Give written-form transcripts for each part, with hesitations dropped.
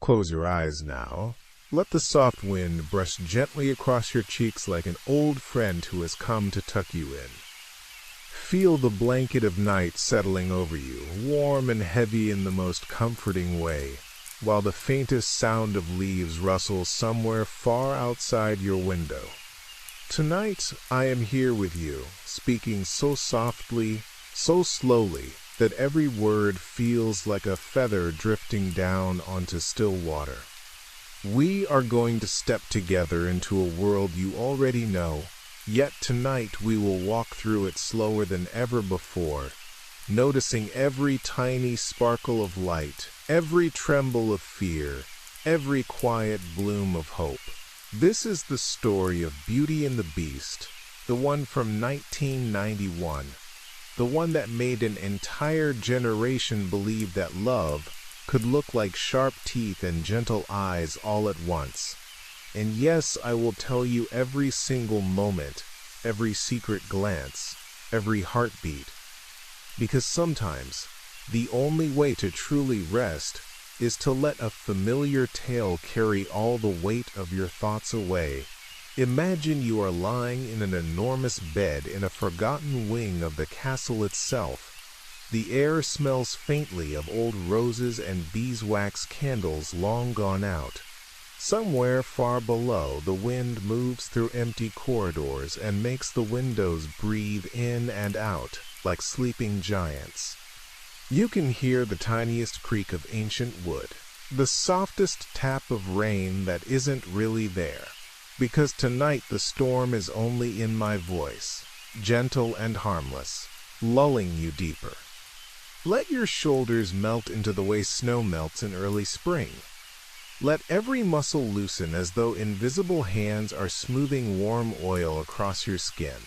Close your eyes now. Let the soft wind brush gently across your cheeks like an old friend who has come to tuck you in. Feel the blanket of night settling over you, warm and heavy in the most comforting way, while the faintest sound of leaves rustles somewhere far outside your window. Tonight, I am here with you, speaking so softly, so slowly, that every word feels like a feather drifting down onto still water. We are going to step together into a world you already know, yet tonight we will walk through it slower than ever before, noticing every tiny sparkle of light, every tremble of fear, every quiet bloom of hope. This is the story of Beauty and the Beast, the one from 1991, the one that made an entire generation believe that love could look like sharp teeth and gentle eyes all at once. And yes, I will tell you every single moment, every secret glance, every heartbeat. Because sometimes, the only way to truly rest is to let a familiar tale carry all the weight of your thoughts away. Imagine you are lying in an enormous bed in a forgotten wing of the castle itself. The air smells faintly of old roses and beeswax candles long gone out. Somewhere far below, the wind moves through empty corridors and makes the windows breathe in and out like sleeping giants. You can hear the tiniest creak of ancient wood, the softest tap of rain that isn't really there, because tonight the storm is only in my voice, gentle and harmless, lulling you deeper. Let your shoulders melt into the way snow melts in early spring. Let every muscle loosen as though invisible hands are smoothing warm oil across your skin.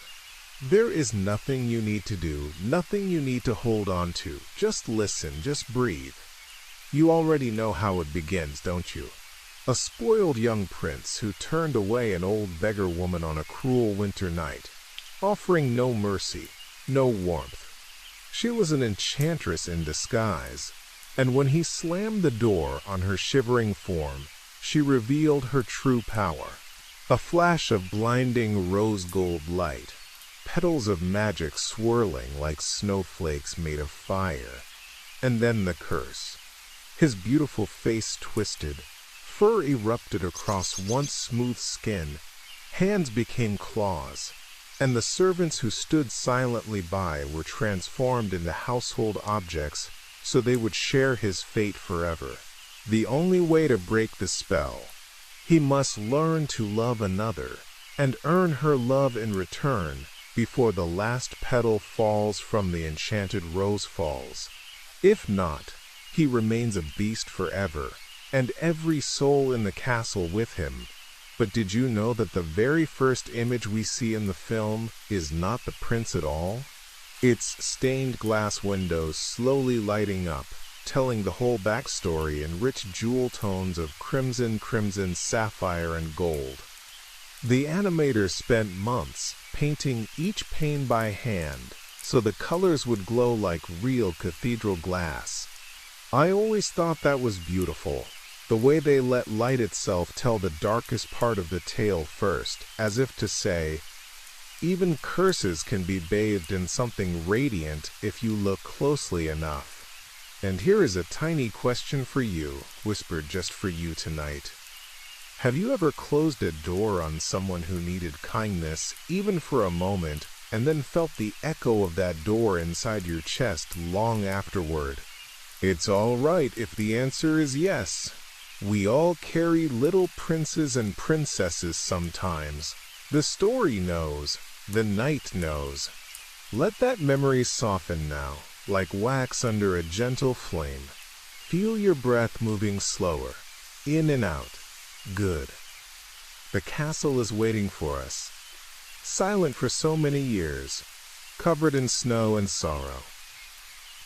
There is nothing you need to do, nothing you need to hold on to. Just listen, just breathe. You already know how it begins, don't you? A spoiled young prince who turned away an old beggar woman on a cruel winter night, offering no mercy, no warmth. She was an enchantress in disguise, and when he slammed the door on her shivering form, she revealed her true power. A flash of blinding rose-gold light, petals of magic swirling like snowflakes made of fire. And then the curse. His beautiful face twisted, fur erupted across once smooth skin, hands became claws, and the servants who stood silently by were transformed into household objects so they would share his fate forever. The only way to break the spell, he must learn to love another and earn her love in return before the last petal falls from the enchanted rose falls. If not, he remains a beast forever, and every soul in the castle with him. But did you know that the very first image we see in the film is not the prince at all? It's stained glass windows slowly lighting up, telling the whole backstory in rich jewel tones of crimson, sapphire, and gold. The animators spent months painting each pane by hand so the colors would glow like real cathedral glass. I always thought that was beautiful, the way they let light itself tell the darkest part of the tale first, as if to say, even curses can be bathed in something radiant if you look closely enough. And here is a tiny question for you, whispered just for you tonight. Have you ever closed a door on someone who needed kindness, even for a moment, and then felt the echo of that door inside your chest long afterward? It's all right if the answer is yes. We all carry little princes and princesses sometimes. The story knows. The night knows. Let that memory soften now, like wax under a gentle flame. Feel your breath moving slower, in and out. Good. The castle is waiting for us, silent for so many years, covered in snow and sorrow.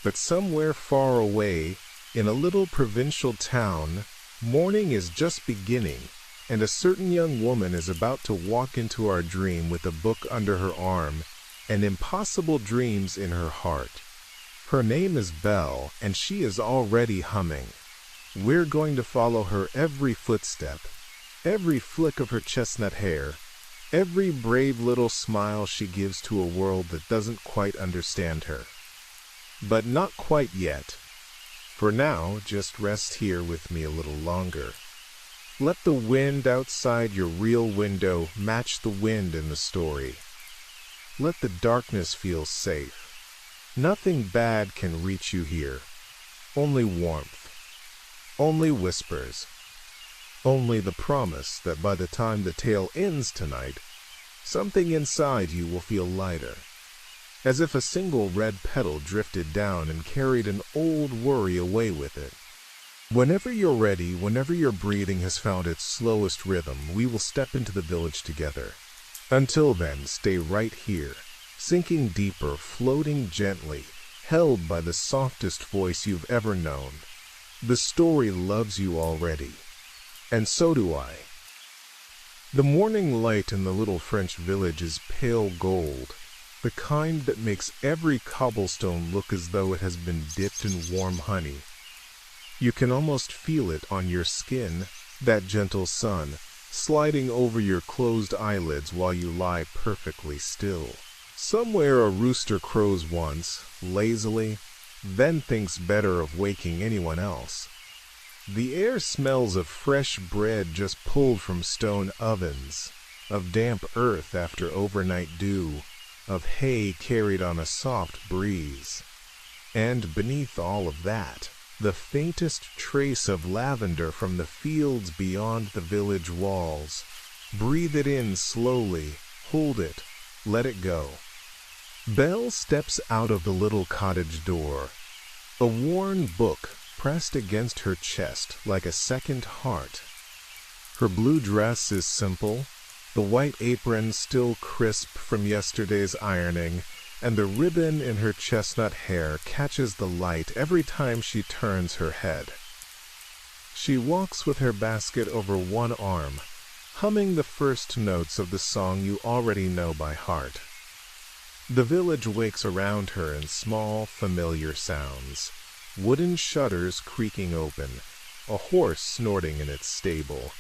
But somewhere far away, in a little provincial town, morning is just beginning, and a certain young woman is about to walk into our dream with a book under her arm and impossible dreams in her heart. Her name is Belle, and she is already humming. We're going to follow her every footstep, every flick of her chestnut hair, every brave little smile she gives to a world that doesn't quite understand her. But not quite yet. For now, just rest here with me a little longer. Let the wind outside your real window match the wind in the story. Let the darkness feel safe. Nothing bad can reach you here. Only warmth. Only whispers. Only the promise that by the time the tale ends tonight, something inside you will feel lighter, as if a single red petal drifted down and carried an old worry away with it. Whenever you're ready, whenever your breathing has found its slowest rhythm, we will step into the village together. Until then, stay right here, sinking deeper, floating gently, held by the softest voice you've ever known. The story loves you already, and so do I. The morning light in the little French village is pale gold, the kind that makes every cobblestone look as though it has been dipped in warm honey. You can almost feel it on your skin, that gentle sun, sliding over your closed eyelids while you lie perfectly still. Somewhere a rooster crows once, lazily, then thinks better of waking anyone else. The air smells of fresh bread just pulled from stone ovens, of damp earth after overnight dew, of hay carried on a soft breeze. And beneath all of that, the faintest trace of lavender from the fields beyond the village walls. Breathe it in slowly, hold it, let it go. Belle steps out of the little cottage door, a worn book pressed against her chest like a second heart. Her blue dress is simple, the white apron still crisp from yesterday's ironing, and the ribbon in her chestnut hair catches the light every time she turns her head. She walks with her basket over one arm, humming the first notes of the song you already know by heart. The village wakes around her in small, familiar sounds. Wooden shutters creaking open, a horse snorting in its stable,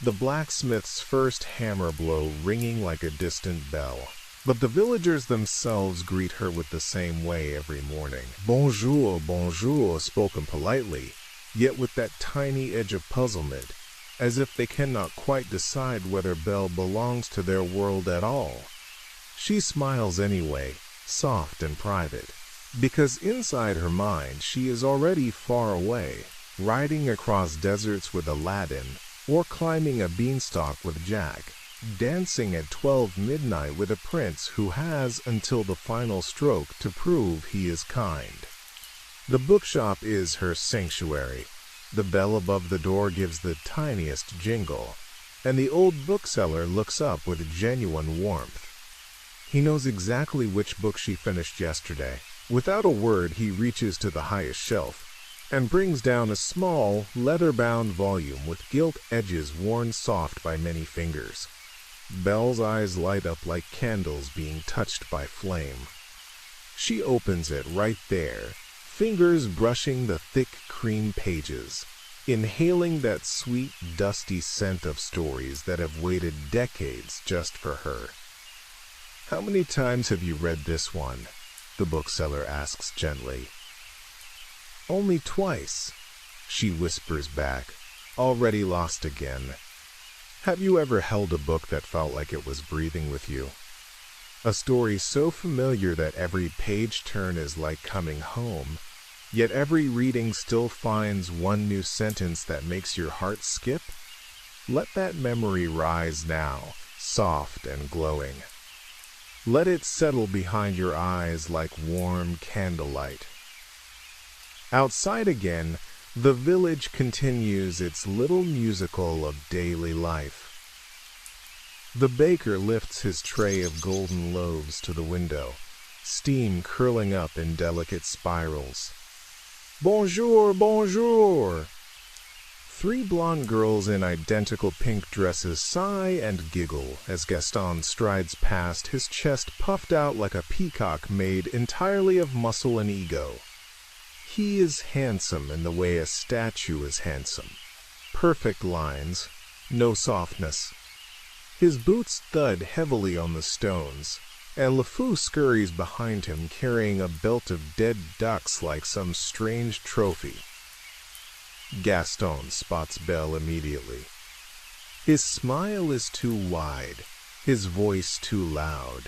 the blacksmith's first hammer blow ringing like a distant bell. But the villagers themselves greet her with the same way every morning. Bonjour, bonjour, spoken politely, yet with that tiny edge of puzzlement, as if they cannot quite decide whether Belle belongs to their world at all. She smiles anyway, soft and private, because inside her mind she is already far away, riding across deserts with Aladdin, or climbing a beanstalk with Jack, dancing at 12 midnight with a prince who has until the final stroke to prove he is kind. The bookshop is her sanctuary. The bell above the door gives the tiniest jingle, and the old bookseller looks up with genuine warmth. He knows exactly which book she finished yesterday. Without a word, he reaches to the highest shelf and brings down a small, leather-bound volume with gilt edges worn soft by many fingers. Belle's eyes light up like candles being touched by flame. She opens it right there, fingers brushing the thick cream pages, inhaling that sweet, dusty scent of stories that have waited decades just for her. "How many times have you read this one?" the bookseller asks gently. "Only twice," she whispers back, already lost again. Have you ever held a book that felt like it was breathing with you? A story so familiar that every page turn is like coming home, yet every reading still finds one new sentence that makes your heart skip? Let that memory rise now, soft and glowing. Let it settle behind your eyes like warm candlelight. Outside again, the village continues its little musical of daily life. The baker lifts his tray of golden loaves to the window, steam curling up in delicate spirals. "Bonjour, bonjour!" 3 blonde girls in identical pink dresses sigh and giggle as Gaston strides past, his chest puffed out like a peacock made entirely of muscle and ego. He is handsome in the way a statue is handsome. Perfect lines, no softness. His boots thud heavily on the stones, and LeFou scurries behind him carrying a belt of dead ducks like some strange trophy. Gaston spots Belle immediately. His smile is too wide, his voice too loud.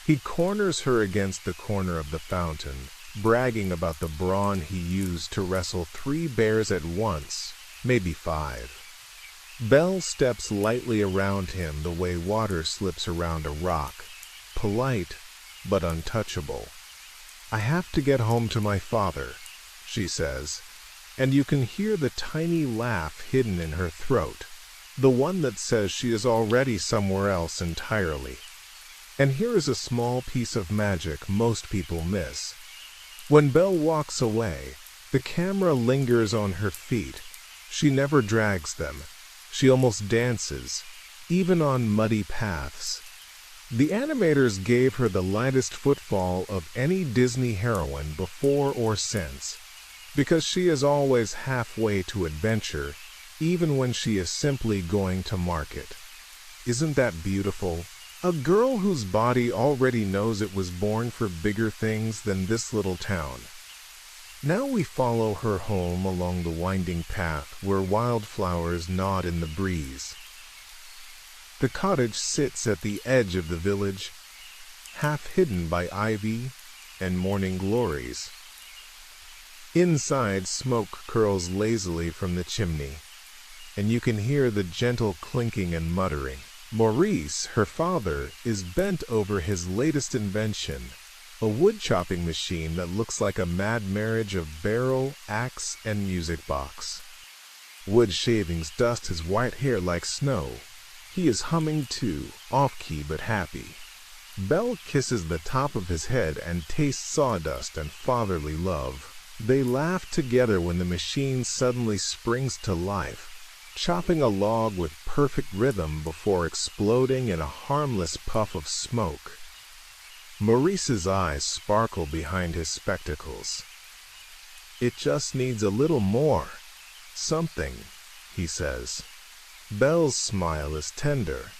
He corners her against the corner of the fountain, bragging about the brawn he used to wrestle 3 bears at once, maybe 5. Belle steps lightly around him the way water slips around a rock, polite but untouchable. "I have to get home to my father," she says, and you can hear the tiny laugh hidden in her throat, the one that says she is already somewhere else entirely. And here is a small piece of magic most people miss. When Belle walks away, the camera lingers on her feet. She never drags them. She almost dances, even on muddy paths. The animators gave her the lightest footfall of any Disney heroine before or since, because she is always halfway to adventure, even when she is simply going to market. Isn't that beautiful? A girl whose body already knows it was born for bigger things than this little town. Now we follow her home along the winding path where wildflowers nod in the breeze. The cottage sits at the edge of the village, half hidden by ivy and morning glories. Inside, smoke curls lazily from the chimney, and you can hear the gentle clinking and muttering. Maurice, her father, is bent over his latest invention, a wood-chopping machine that looks like a mad marriage of barrel, axe, and music box. Wood shavings dust his white hair like snow. He is humming too, off-key but happy. Belle kisses the top of his head and tastes sawdust and fatherly love. They laugh together when the machine suddenly springs to life, chopping a log with perfect rhythm before exploding in a harmless puff of smoke. Maurice's eyes sparkle behind his spectacles. "It just needs a little more. Something," he says. Belle's smile is tender.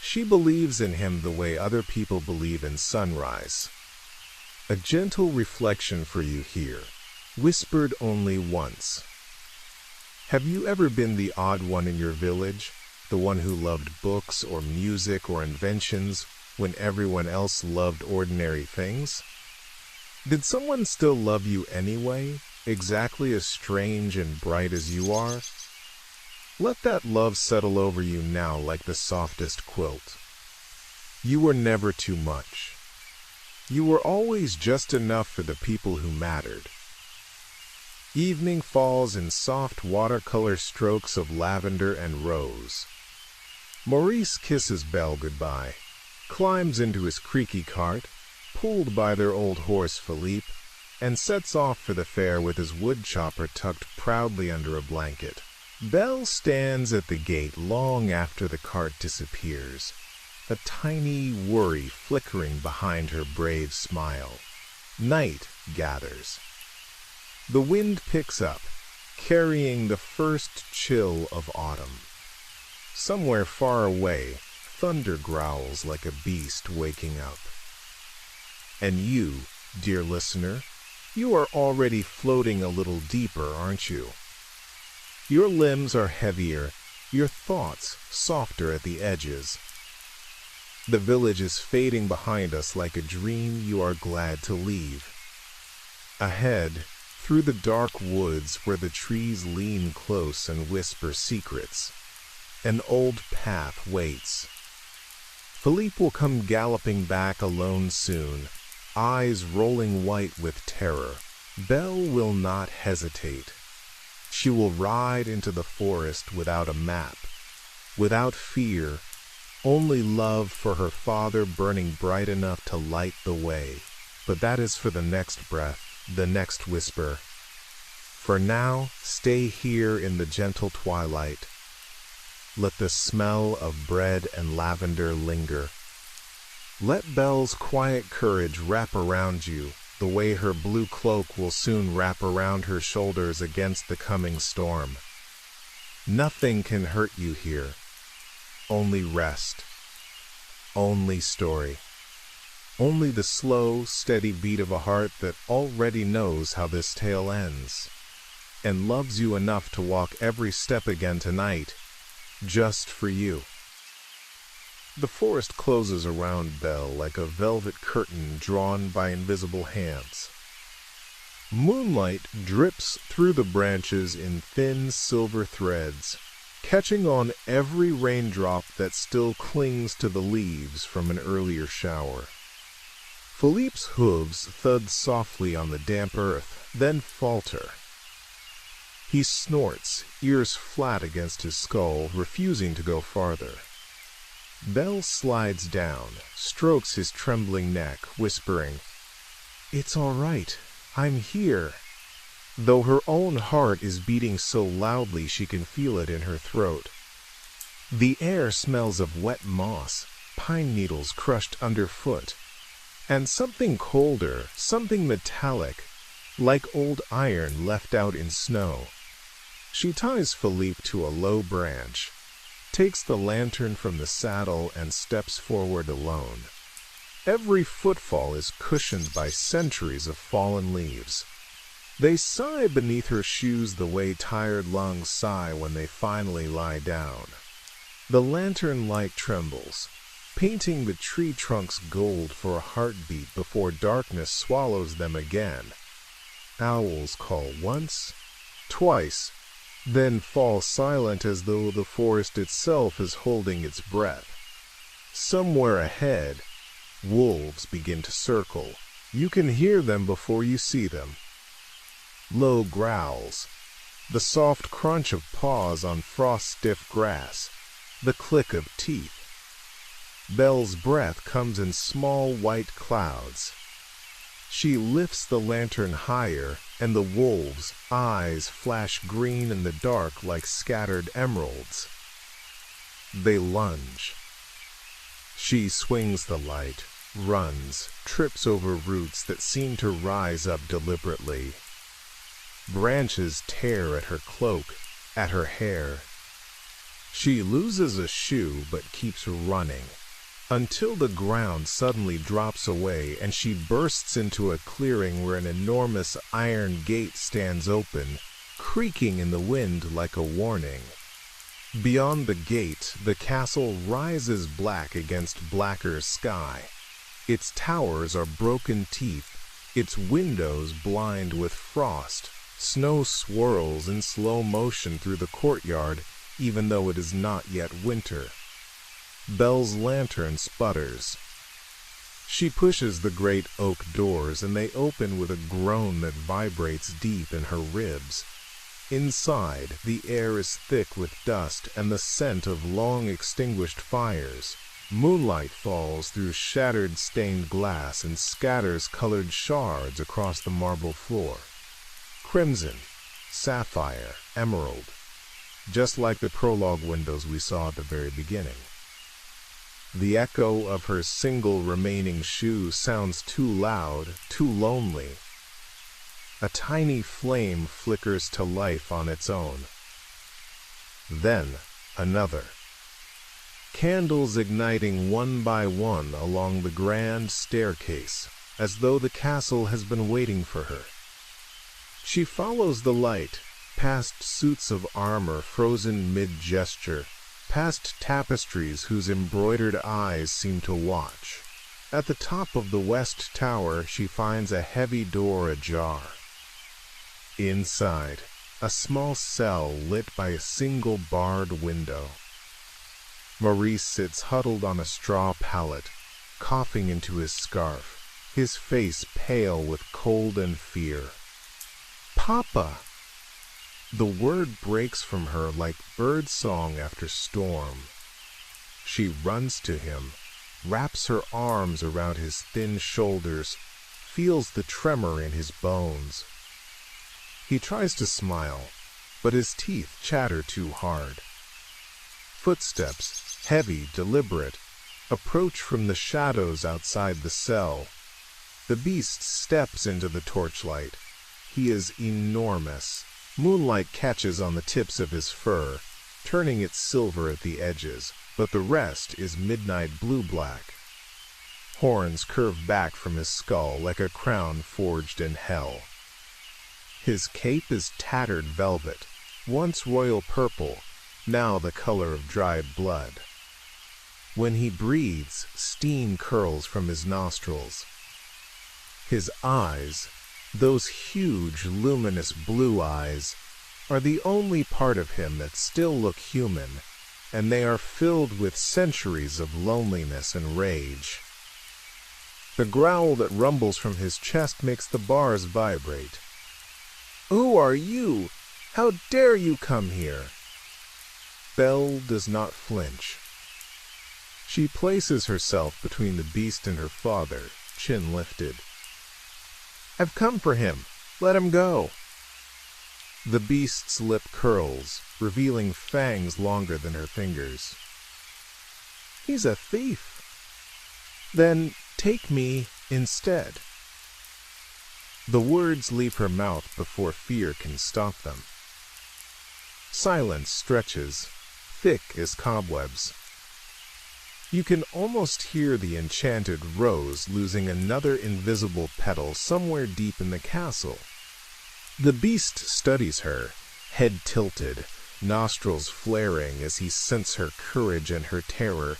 She believes in him the way other people believe in sunrise. A gentle reflection for you here, whispered only once. Have you ever been the odd one in your village, the one who loved books or music or inventions when everyone else loved ordinary things? Did someone still love you anyway, exactly as strange and bright as you are? Let that love settle over you now like the softest quilt. You were never too much. You were always just enough for the people who mattered. Evening falls in soft watercolor strokes of lavender and rose. Maurice kisses Belle goodbye, climbs into his creaky cart, pulled by their old horse Philippe, and sets off for the fair with his wood chopper tucked proudly under a blanket. Belle stands at the gate long after the cart disappears, a tiny worry flickering behind her brave smile. Night gathers. The wind picks up, carrying the first chill of autumn. Somewhere far away, thunder growls like a beast waking up. And you, dear listener, you are already floating a little deeper, aren't you? Your limbs are heavier, your thoughts softer at the edges. The village is fading behind us like a dream you are glad to leave. Ahead, through the dark woods where the trees lean close and whisper secrets, an old path waits. Philippe will come galloping back alone soon, eyes rolling white with terror. Belle will not hesitate. She will ride into the forest without a map, without fear, only love for her father burning bright enough to light the way. But that is for the next breath, the next whisper. For now, stay here in the gentle twilight. Let the smell of bread and lavender linger. Let Belle's quiet courage wrap around you, the way her blue cloak will soon wrap around her shoulders against the coming storm. Nothing can hurt you here. Only rest. Only story. Only the slow, steady beat of a heart that already knows how this tale ends, and loves you enough to walk every step again tonight, just for you. The forest closes around Belle like a velvet curtain drawn by invisible hands. Moonlight drips through the branches in thin silver threads, catching on every raindrop that still clings to the leaves from an earlier shower. Philippe's hooves thud softly on the damp earth, then falter. He snorts, ears flat against his skull, refusing to go farther. Belle slides down, strokes his trembling neck, whispering, "It's all right. I'm here," though her own heart is beating so loudly she can feel it in her throat. The air smells of wet moss, pine needles crushed underfoot, and something colder, something metallic, like old iron left out in snow. She ties Philippe to a low branch, takes the lantern from the saddle, and steps forward alone. Every footfall is cushioned by centuries of fallen leaves. They sigh beneath her shoes the way tired lungs sigh when they finally lie down. The lantern light trembles, painting the tree trunks gold for a heartbeat before darkness swallows them again. Owls call once, twice, then fall silent as though the forest itself is holding its breath. Somewhere ahead, wolves begin to circle. You can hear them before you see them. Low growls, the soft crunch of paws on frost-stiff grass, the click of teeth. Belle's breath comes in small white clouds. She lifts the lantern higher, and the wolves' eyes flash green in the dark like scattered emeralds. They lunge. She swings the light, runs, trips over roots that seem to rise up deliberately. Branches tear at her cloak, at her hair. She loses a shoe but keeps running, until the ground suddenly drops away and she bursts into a clearing where an enormous iron gate stands open, creaking in the wind like a warning. Beyond the gate, the castle rises black against blacker sky. Its towers are broken teeth, its windows blind with frost. Snow swirls in slow motion through the courtyard, even though it is not yet winter. Belle's lantern sputters. She pushes the great oak doors, and they open with a groan that vibrates deep in her ribs. Inside, the air is thick with dust and the scent of long-extinguished fires. Moonlight falls through shattered stained glass and scatters colored shards across the marble floor. Crimson, sapphire, emerald, just like the prologue windows we saw at the very beginning. The echo of her single remaining shoe sounds too loud, too lonely. A tiny flame flickers to life on its own. Then another. Candles igniting one by one along the grand staircase, as though the castle has been waiting for her. She follows the light, past suits of armor frozen mid-gesture, past tapestries whose embroidered eyes seem to watch. At the top of the west tower, she finds a heavy door ajar. Inside, a small cell lit by a single barred window. Maurice sits huddled on a straw pallet, coughing into his scarf, his face pale with cold and fear. "Papa!" The word breaks from her like bird song after storm. She runs to him, wraps her arms around his thin shoulders, feels the tremor in his bones. He tries to smile, but his teeth chatter too hard. Footsteps, heavy, deliberate, approach from the shadows outside the cell. The beast steps into the torchlight. He is enormous. Moonlight catches on the tips of his fur, turning it silver at the edges, but the rest is midnight blue-black. Horns curve back from his skull like a crown forged in hell. His cape is tattered velvet, once royal purple, now the color of dried blood. When he breathes, steam curls from his nostrils. His eyes, those huge, luminous blue eyes, are the only part of him that still look human, and they are filled with centuries of loneliness and rage. The growl that rumbles from his chest makes the bars vibrate. "Who are you? How dare you come here?" Belle does not flinch. She places herself between the beast and her father, chin lifted. "I've come for him. Let him go." The beast's lip curls, revealing fangs longer than her fingers. "He's a thief." "Then take me instead." The words leave her mouth before fear can stop them. Silence stretches, thick as cobwebs. You can almost hear the enchanted rose losing another invisible petal somewhere deep in the castle. The beast studies her, head tilted, nostrils flaring as he scents her courage and her terror,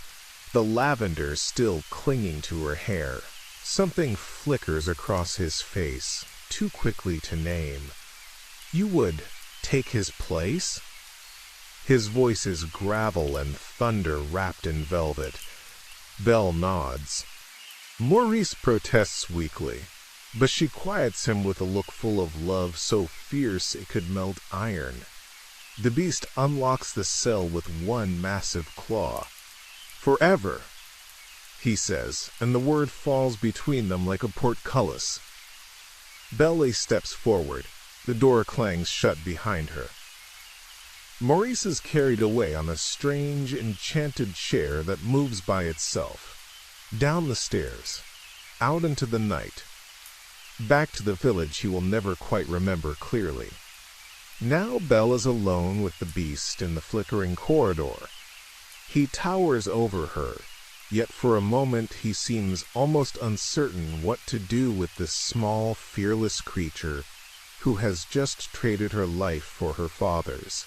the lavender still clinging to her hair. Something flickers across his face, too quickly to name. "You would take his place?" His voice is gravel and thunder wrapped in velvet. Belle nods. Maurice protests weakly, but she quiets him with a look full of love so fierce it could melt iron. The beast unlocks the cell with one massive claw. "Forever," he says, and the word falls between them like a portcullis. Belle steps forward. The door clangs shut behind her. Maurice is carried away on a strange, enchanted chair that moves by itself. Down the stairs, out into the night, back to the village he will never quite remember clearly. Now Belle is alone with the beast in the flickering corridor. He towers over her, yet for a moment he seems almost uncertain what to do with this small, fearless creature who has just traded her life for her father's.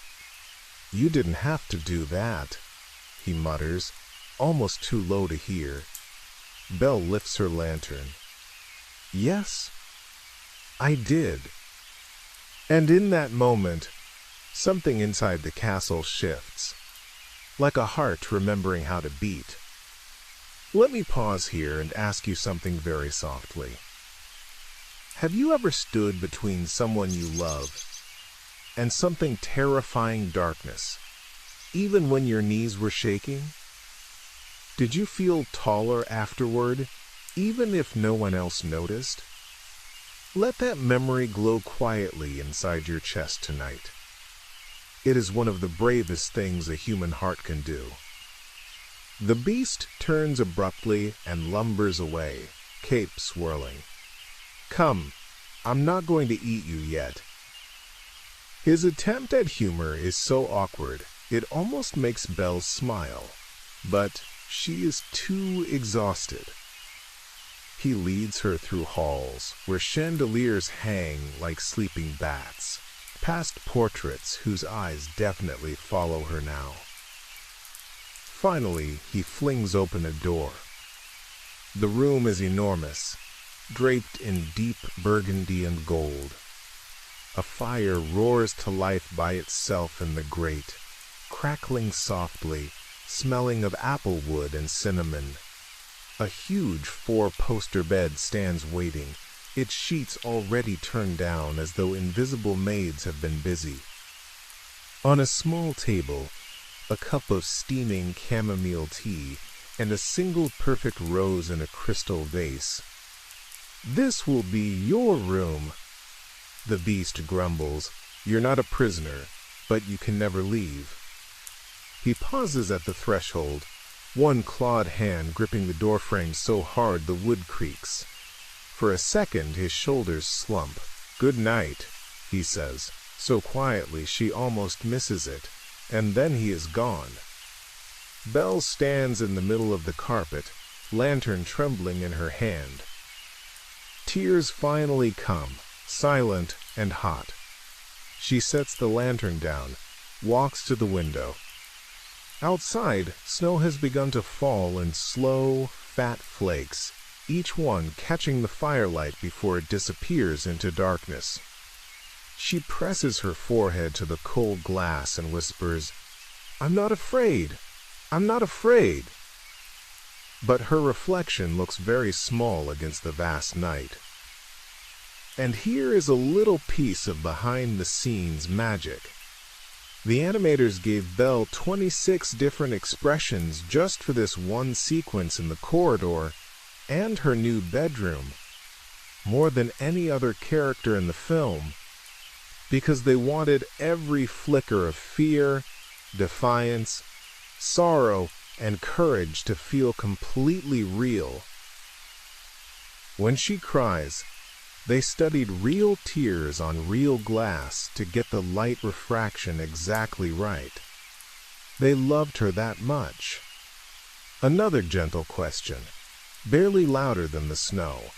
"You didn't have to do that," he mutters, almost too low to hear. Belle lifts her lantern. "Yes, I did." And in that moment, something inside the castle shifts, like a heart remembering how to beat. Let me pause here and ask you something very softly. Have you ever stood between someone you love and something terrifying darkness, even when your knees were shaking? Did you feel taller afterward, even if no one else noticed? Let that memory glow quietly inside your chest tonight. It is one of the bravest things a human heart can do. The beast turns abruptly and lumbers away, cape swirling. "Come, I'm not going to eat you yet." His attempt at humor is so awkward, it almost makes Belle smile, but she is too exhausted. He leads her through halls where chandeliers hang like sleeping bats, past portraits whose eyes definitely follow her now. Finally, he flings open a door. The room is enormous, draped in deep burgundy and gold. A fire roars to life by itself in the grate, crackling softly, smelling of apple wood and cinnamon. A huge four-poster bed stands waiting, its sheets already turned down as though invisible maids have been busy. On a small table, a cup of steaming chamomile tea and a single perfect rose in a crystal vase. "This will be your room," the beast grumbles. "You're not a prisoner, but you can never leave." He pauses at the threshold, one clawed hand gripping the doorframe so hard the wood creaks. For a second, his shoulders slump. "Good night," he says, so quietly she almost misses it, and then he is gone. Belle stands in the middle of the carpet, lantern trembling in her hand. Tears finally come, silent and hot. She sets the lantern down, walks to the window. Outside, snow has begun to fall in slow, fat flakes, each one catching the firelight before it disappears into darkness. She presses her forehead to the cold glass and whispers, "I'm not afraid. I'm not afraid." But her reflection looks very small against the vast night. And here is a little piece of behind-the-scenes magic. The animators gave Belle 26 different expressions just for this one sequence in the corridor and her new bedroom, more than any other character in the film, because they wanted every flicker of fear, defiance, sorrow, and courage to feel completely real. When she cries, they studied real tears on real glass to get the light refraction exactly right. They loved her that much. Another gentle question, barely louder than the snow.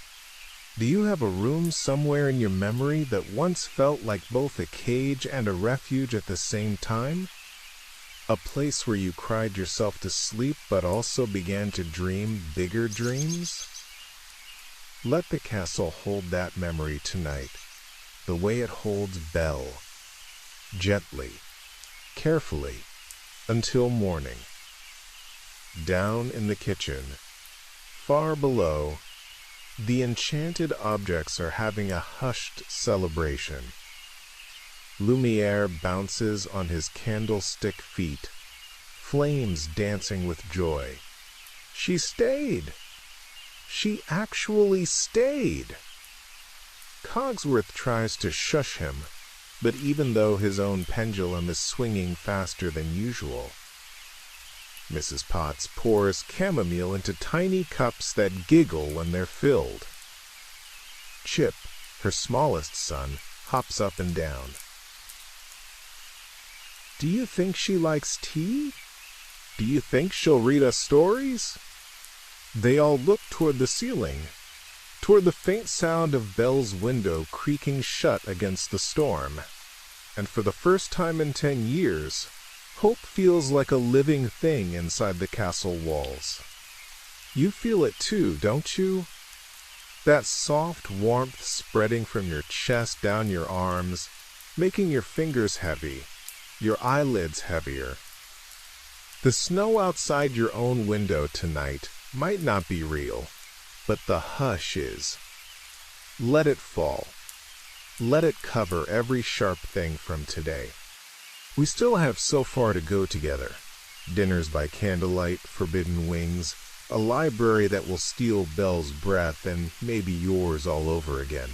Do you have a room somewhere in your memory that once felt like both a cage and a refuge at the same time? A place where you cried yourself to sleep but also began to dream bigger dreams? Let the castle hold that memory tonight, the way it holds Belle. Gently, carefully, until morning. Down in the kitchen, far below, the enchanted objects are having a hushed celebration. Lumiere bounces on his candlestick feet, flames dancing with joy. She stayed! She actually stayed! Cogsworth tries to shush him, but even though his own pendulum is swinging faster than usual. Mrs. Potts pours chamomile into tiny cups that giggle when they're filled. Chip, her smallest son, hops up and down. Do you think she likes tea? Do you think she'll read us stories? They all look toward the ceiling, toward the faint sound of Belle's window creaking shut against the storm. And for the first time in 10 years, hope feels like a living thing inside the castle walls. You feel it too, don't you? That soft warmth spreading from your chest down your arms, making your fingers heavy, your eyelids heavier. The snow outside your own window tonight might not be real, but the hush is. Let it fall. Let it cover every sharp thing from today. We still have so far to go together. Dinners by candlelight, forbidden wings, a library that will steal Belle's breath and maybe yours all over again.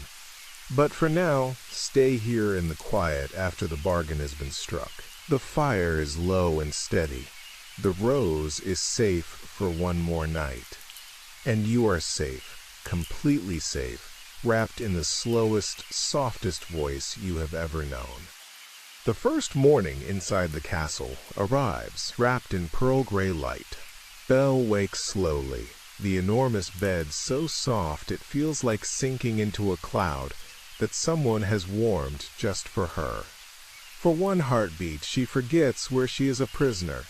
But for now, stay here in the quiet after the bargain has been struck. The fire is low and steady. The rose is safe for one more night. And you are safe, completely safe, wrapped in the slowest, softest voice you have ever known. The first morning inside the castle arrives, wrapped in pearl gray light. Belle wakes slowly, the enormous bed so soft it feels like sinking into a cloud that someone has warmed just for her. For one heartbeat, she forgets where she is a prisoner.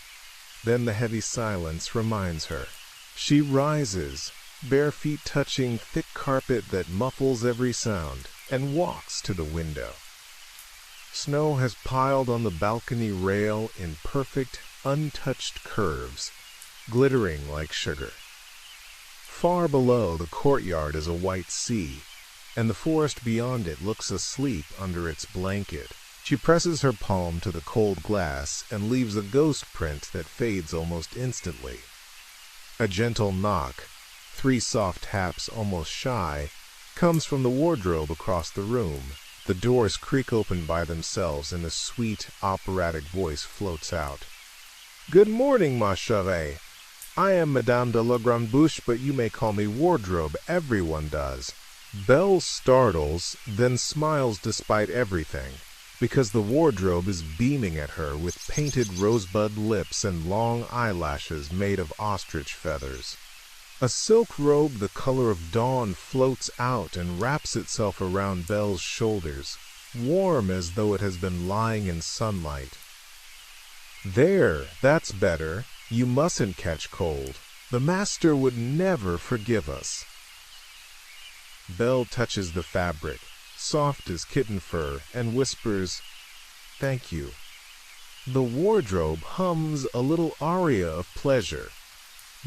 Then the heavy silence reminds her. She rises, bare feet touching thick carpet that muffles every sound, and walks to the window. Snow has piled on the balcony rail in perfect, untouched curves, glittering like sugar. Far below, the courtyard is a white sea, and the forest beyond it looks asleep under its blanket. She presses her palm to the cold glass and leaves a ghost print that fades almost instantly. A gentle knock, 3 soft taps almost shy, comes from the wardrobe across the room. The doors creak open by themselves and a sweet, operatic voice floats out. "Good morning, ma chérie. I am Madame de la Grande Bouche, but you may call me Wardrobe. Everyone does. Belle startles, then smiles despite everything, because the wardrobe is beaming at her with painted rosebud lips and long eyelashes made of ostrich feathers. A silk robe the color of dawn floats out and wraps itself around Belle's shoulders, warm as though it has been lying in sunlight. "There, that's better. You mustn't catch cold. The master would never forgive us." Belle touches the fabric, soft as kitten fur, and whispers, "Thank you." The wardrobe hums a little aria of pleasure.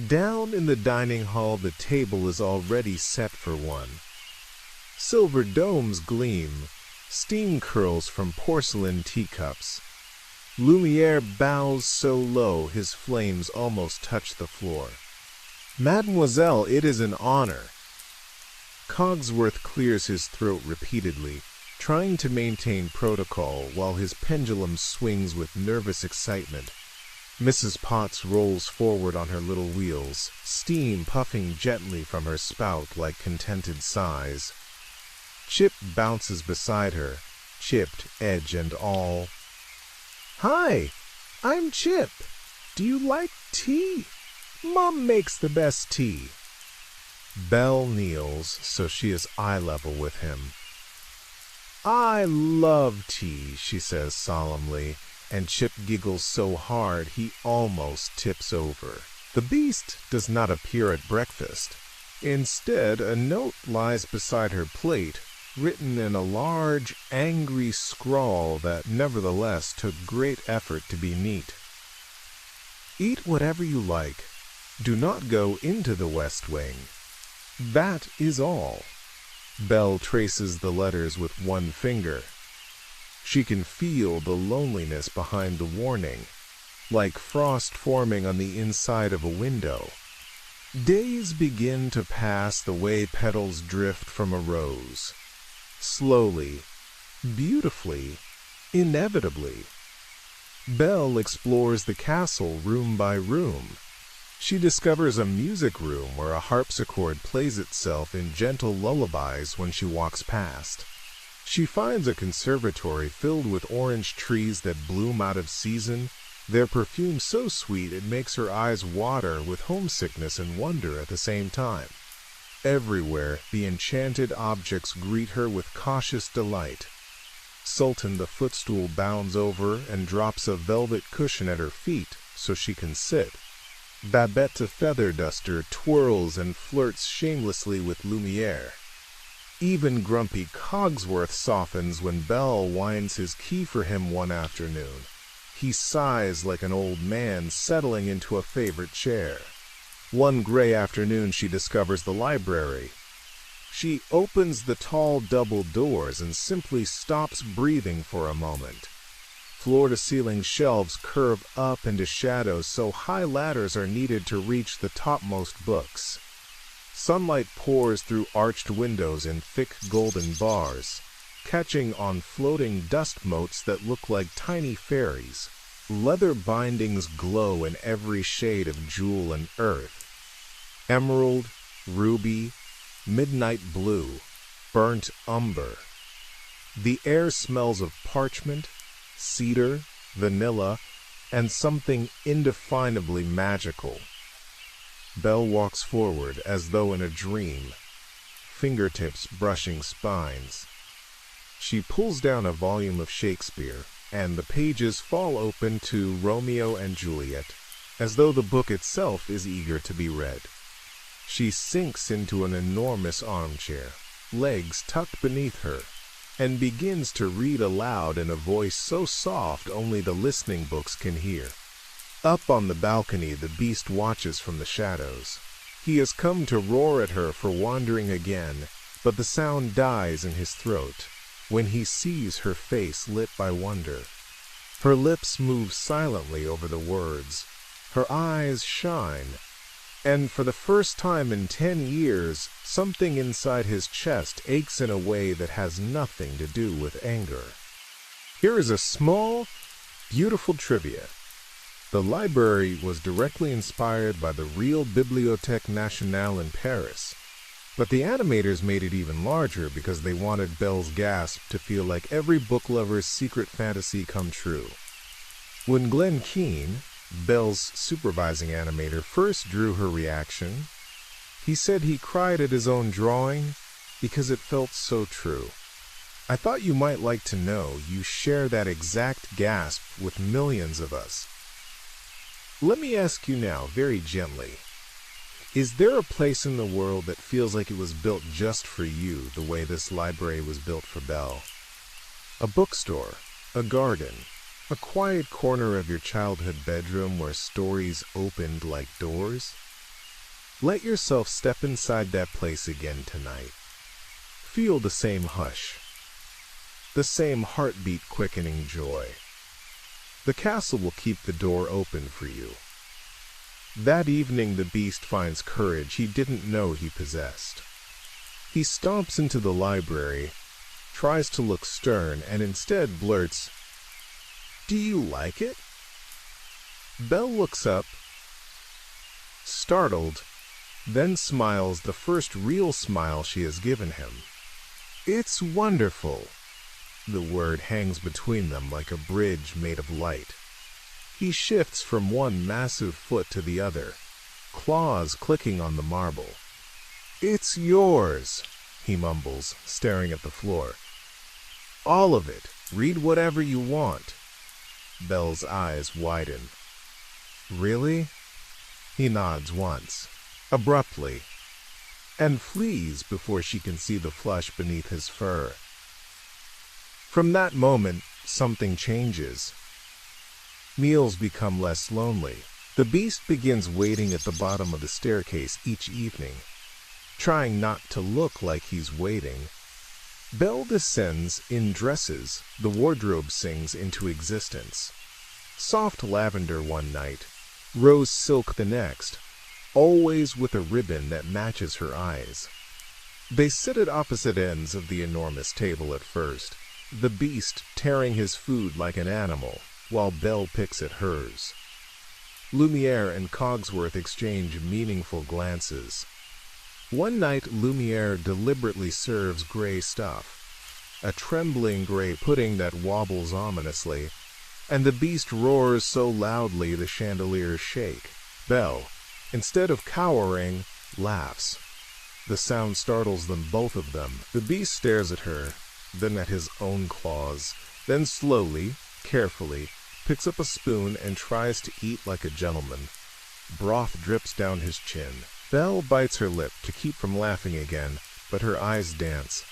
Down in the dining hall, the table is already set for one. Silver domes gleam, steam curls from porcelain teacups. Lumiere bows so low his flames almost touch the floor. "Mademoiselle, it is an honor." Cogsworth clears his throat repeatedly, trying to maintain protocol while his pendulum swings with nervous excitement. Mrs. Potts rolls forward on her little wheels, steam puffing gently from her spout like contented sighs. Chip bounces beside her, chipped edge and all. "Hi, I'm Chip. Do you like tea? Mom makes the best tea." Belle kneels so she is eye level with him. "I love tea," she says solemnly, and Chip giggles so hard he almost tips over. The beast does not appear at breakfast. Instead, a note lies beside her plate, written in a large, angry scrawl that nevertheless took great effort to be neat. "Eat whatever you like. Do not go into the West Wing. That is all." Belle traces the letters with one finger. She can feel the loneliness behind the warning, like frost forming on the inside of a window. Days begin to pass the way petals drift from a rose. Slowly, beautifully, inevitably. Belle explores the castle room by room. She discovers a music room where a harpsichord plays itself in gentle lullabies when she walks past. She finds a conservatory filled with orange trees that bloom out of season, their perfume so sweet it makes her eyes water with homesickness and wonder at the same time. Everywhere, the enchanted objects greet her with cautious delight. Sultan the footstool bounds over and drops a velvet cushion at her feet so she can sit. Babette the feather duster twirls and flirts shamelessly with Lumiere. Even grumpy Cogsworth softens when Belle winds his key for him one afternoon. He sighs like an old man settling into a favorite chair. One gray afternoon she discovers the library. She opens the tall double doors and simply stops breathing for a moment. Floor-to-ceiling shelves curve up into shadows so high ladders are needed to reach the topmost books. Sunlight pours through arched windows in thick golden bars, catching on floating dust motes that look like tiny fairies. Leather bindings glow in every shade of jewel and earth. Emerald, ruby, midnight blue, burnt umber. The air smells of parchment, cedar, vanilla, and something indefinably magical. Belle walks forward as though in a dream, fingertips brushing spines. She pulls down a volume of Shakespeare, and the pages fall open to Romeo and Juliet, as though the book itself is eager to be read. She sinks into an enormous armchair, legs tucked beneath her, and begins to read aloud in a voice so soft only the listening books can hear. Up on the balcony, the beast watches from the shadows. He has come to roar at her for wandering again, but the sound dies in his throat when he sees her face lit by wonder. Her lips move silently over the words. Her eyes shine. And for the first time in 10 years, something inside his chest aches in a way that has nothing to do with anger. Here is a small, beautiful trivia. The library was directly inspired by the real Bibliothèque Nationale in Paris. But the animators made it even larger because they wanted Belle's gasp to feel like every book lover's secret fantasy come true. When Glenn Keane, Belle's supervising animator, first drew her reaction, he said he cried at his own drawing because it felt so true. I thought you might like to know you share that exact gasp with millions of us. Let me ask you now, very gently, is there a place in the world that feels like it was built just for you the way this library was built for Belle? A bookstore, a garden, a quiet corner of your childhood bedroom where stories opened like doors? Let yourself step inside that place again tonight. Feel the same hush, the same heartbeat-quickening joy. The castle will keep the door open for you. That evening the beast finds courage he didn't know he possessed. He stomps into the library, tries to look stern, and instead blurts, "Do you like it?" Belle looks up, startled, then smiles the first real smile she has given him. "It's wonderful." The word hangs between them like a bridge made of light. He shifts from one massive foot to the other, claws clicking on the marble. "It's yours," he mumbles, staring at the floor. "All of it. Read whatever you want." Belle's eyes widen. "Really?" He nods once, abruptly, and flees before she can see the flush beneath his fur. From that moment, something changes. Meals become less lonely. The beast begins waiting at the bottom of the staircase each evening, trying not to look like he's waiting. Belle descends in dresses the wardrobe sings into existence. Soft lavender one night, rose silk the next, always with a ribbon that matches her eyes. They sit at opposite ends of the enormous table at first, the beast tearing his food like an animal, while Belle picks at hers. Lumiere and Cogsworth exchange meaningful glances. One night Lumiere deliberately serves gray stuff, a trembling gray pudding that wobbles ominously, and the beast roars so loudly the chandeliers shake. Belle, instead of cowering, laughs. The sound startles them, both of them. The beast stares at her, then at his own claws, then slowly, carefully, picks up a spoon and tries to eat like a gentleman. Broth drips down his chin. Belle bites her lip to keep from laughing again, but her eyes dance.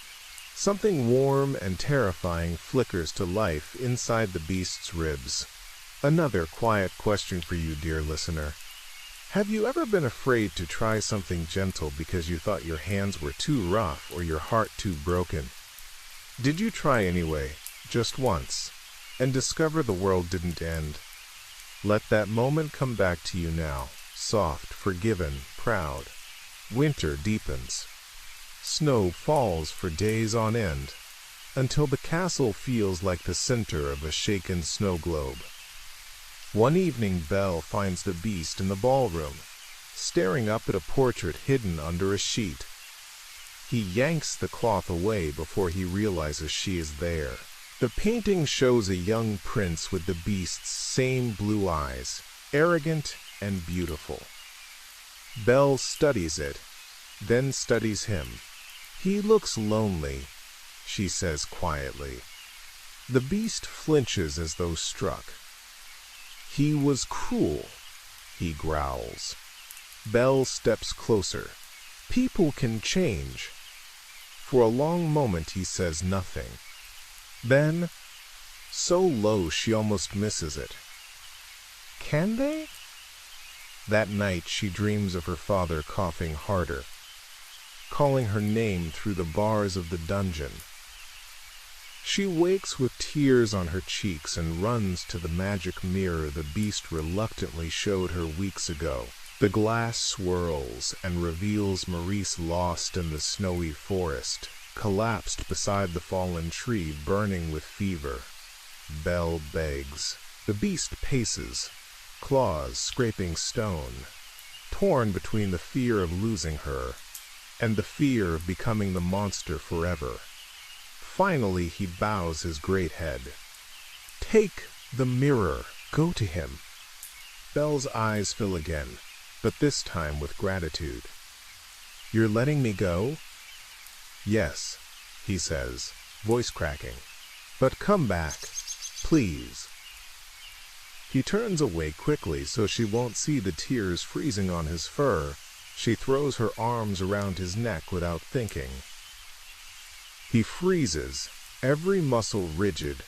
Something warm and terrifying flickers to life inside the beast's ribs. Another quiet question for you, dear listener. Have you ever been afraid to try something gentle because you thought your hands were too rough or your heart too broken? Did you try anyway, just once, and discover the world didn't end? Let that moment come back to you now, soft, forgiven, proud. Winter deepens. Snow falls for days on end, until the castle feels like the center of a shaken snow globe. One evening Belle finds the beast in the ballroom, staring up at a portrait hidden under a sheet. He yanks the cloth away before he realizes she is there. The painting shows a young prince with the beast's same blue eyes, arrogant and beautiful. Belle studies it, then studies him. "He looks lonely," she says quietly. The beast flinches as though struck. "He was cruel," he growls. Belle steps closer. "People can change." For a long moment he says nothing. Then, so low she almost misses it. "Can they?" That night she dreams of her father coughing harder, calling her name through the bars of the dungeon. She wakes with tears on her cheeks and runs to the magic mirror the beast reluctantly showed her weeks ago. The glass swirls and reveals Maurice lost in the snowy forest, collapsed beside the fallen tree, burning with fever. Belle begs. The beast paces, claws scraping stone, torn between the fear of losing her and the fear of becoming the monster forever. Finally, he bows his great head. "Take the mirror. Go to him." Belle's eyes fill again, but this time with gratitude. "You're letting me go?" "Yes," he says, voice cracking. "But come back, please." He turns away quickly so she won't see the tears freezing on his fur. She throws her arms around his neck without thinking. He freezes, every muscle rigid,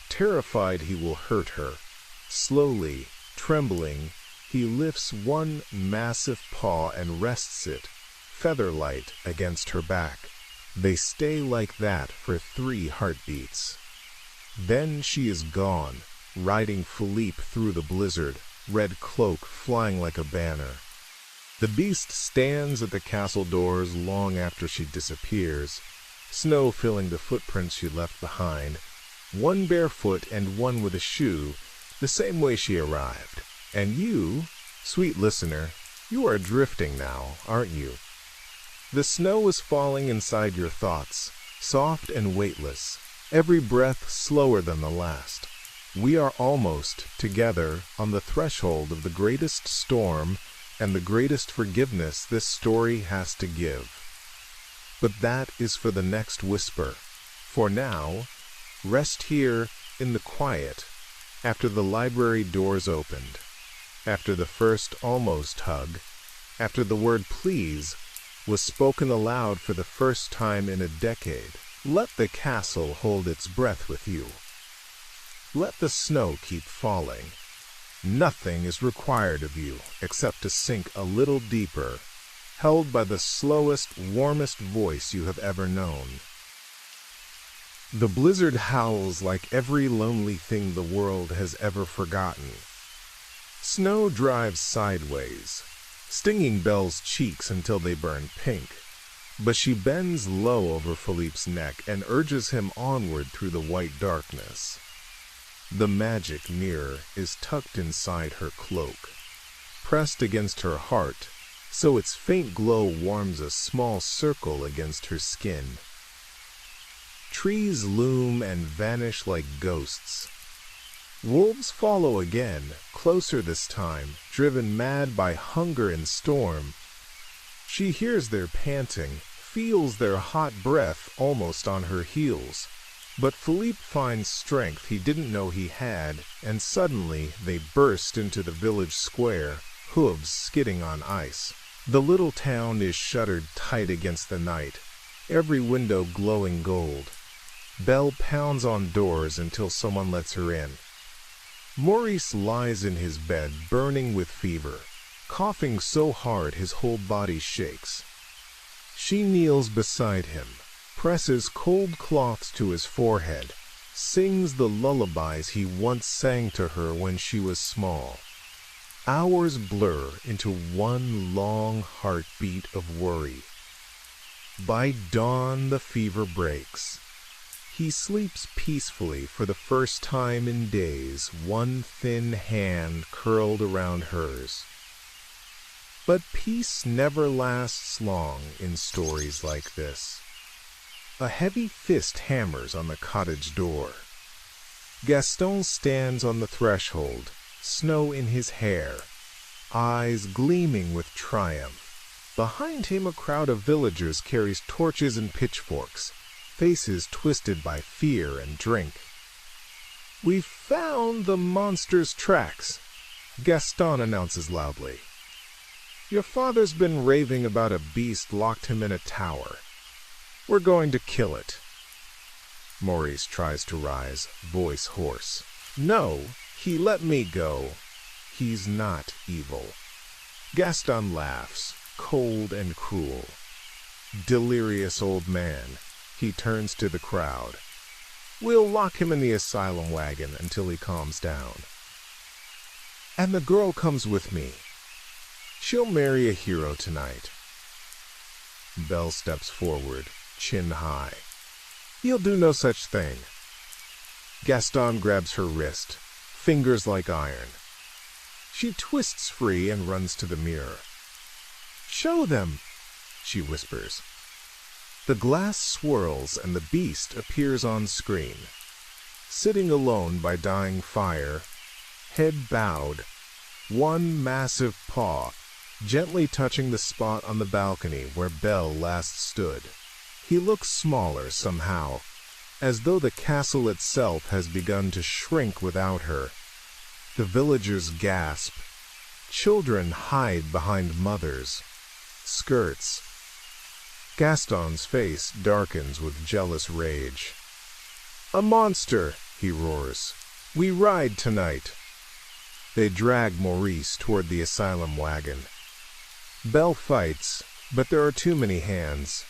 terrified he will hurt her. Slowly, trembling, he lifts one massive paw and rests it, feather-light, against her back. They stay like that for 3 heartbeats. Then she is gone, riding Philippe through the blizzard, red cloak flying like a banner. The beast stands at the castle doors long after she disappears, snow filling the footprints she left behind, one barefoot and one with a shoe, the same way she arrived. And you, sweet listener, you are drifting now, aren't you? The snow is falling inside your thoughts, soft and weightless, every breath slower than the last. We are almost together on the threshold of the greatest storm and the greatest forgiveness this story has to give. But that is for the next whisper. For now, rest here in the quiet, after the library doors opened, after the first almost hug, after the word please was spoken aloud for the first time in a decade. Let the castle hold its breath with you. Let the snow keep falling. Nothing is required of you except to sink a little deeper, held by the slowest, warmest voice you have ever known. The blizzard howls like every lonely thing the world has ever forgotten. Snow drives sideways, stinging Belle's cheeks until they burn pink. But she bends low over Philippe's neck and urges him onward through the white darkness. The magic mirror is tucked inside her cloak, pressed against her heart, so its faint glow warms a small circle against her skin. Trees loom and vanish like ghosts. Wolves follow again, closer this time, driven mad by hunger and storm. She hears their panting, feels their hot breath almost on her heels. But Philippe finds strength he didn't know he had, and suddenly they burst into the village square, hooves skidding on ice. The little town is shuttered tight against the night, every window glowing gold. Belle pounds on doors until someone lets her in. Maurice lies in his bed, burning with fever, coughing so hard his whole body shakes. She kneels beside him, presses cold cloths to his forehead, sings the lullabies he once sang to her when she was small. Hours blur into one long heartbeat of worry. By dawn the fever breaks. He sleeps peacefully for the first time in days, one thin hand curled around hers. But peace never lasts long in stories like this. A heavy fist hammers on the cottage door. Gaston stands on the threshold, snow in his hair, eyes gleaming with triumph. Behind him a crowd of villagers carries torches and pitchforks, faces twisted by fear and drink. "We've found the monster's tracks," Gaston announces loudly. "Your father's been raving about a beast locked him in a tower. We're going to kill it." Maurice tries to rise, voice hoarse. "No, he let me go. He's not evil." Gaston laughs, cold and cruel. Delirious old man, he turns to the crowd. "We'll lock him in the asylum wagon until he calms down. And the girl comes with me. She'll marry a hero tonight." Belle steps forward, chin high. "You'll do no such thing." Gaston grabs her wrist, fingers like iron. She twists free and runs to the mirror. "Show them!" she whispers. The glass swirls and the beast appears on screen. Sitting alone by dying fire, head bowed, one massive paw gently touching the spot on the balcony where Belle last stood. He looks smaller somehow, as though the castle itself has begun to shrink without her. The villagers gasp. Children hide behind mothers' skirts. Gaston's face darkens with jealous rage. "A monster!" he roars. "We ride tonight." They drag Maurice toward the asylum wagon. Belle fights, but there are too many hands.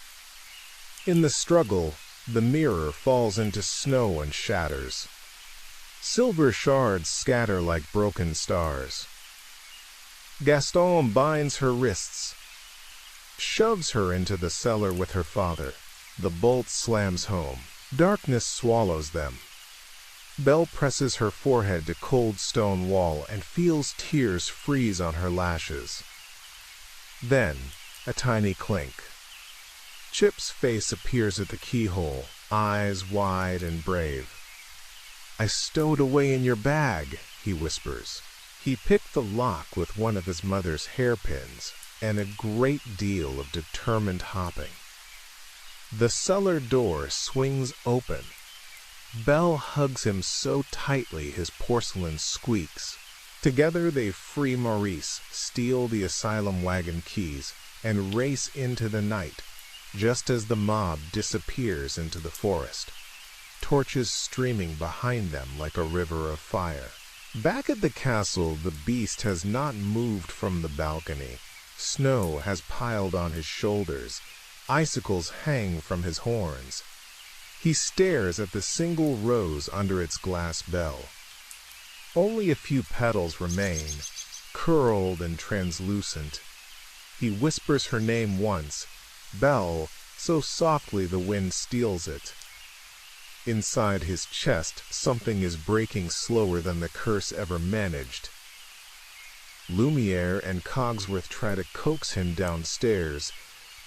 In the struggle, the mirror falls into snow and shatters. Silver shards scatter like broken stars. Gaston binds her wrists, shoves her into the cellar with her father. The bolt slams home. Darkness swallows them. Belle presses her forehead to cold stone wall and feels tears freeze on her lashes. Then, a tiny clink. Chip's face appears at the keyhole, eyes wide and brave. "I stowed away in your bag," he whispers. He picked the lock with one of his mother's hairpins and a great deal of determined hopping. The cellar door swings open. Belle hugs him so tightly his porcelain squeaks. Together they free Maurice, steal the asylum wagon keys, and race into the night, just as the mob disappears into the forest, torches streaming behind them like a river of fire. Back at the castle, the beast has not moved from the balcony. Snow has piled on his shoulders. Icicles hang from his horns. He stares at the single rose under its glass bell. Only a few petals remain, curled and translucent. He whispers her name once, Belle, so softly the wind steals it. Inside his chest, something is breaking slower than the curse ever managed. Lumiere and Cogsworth try to coax him downstairs,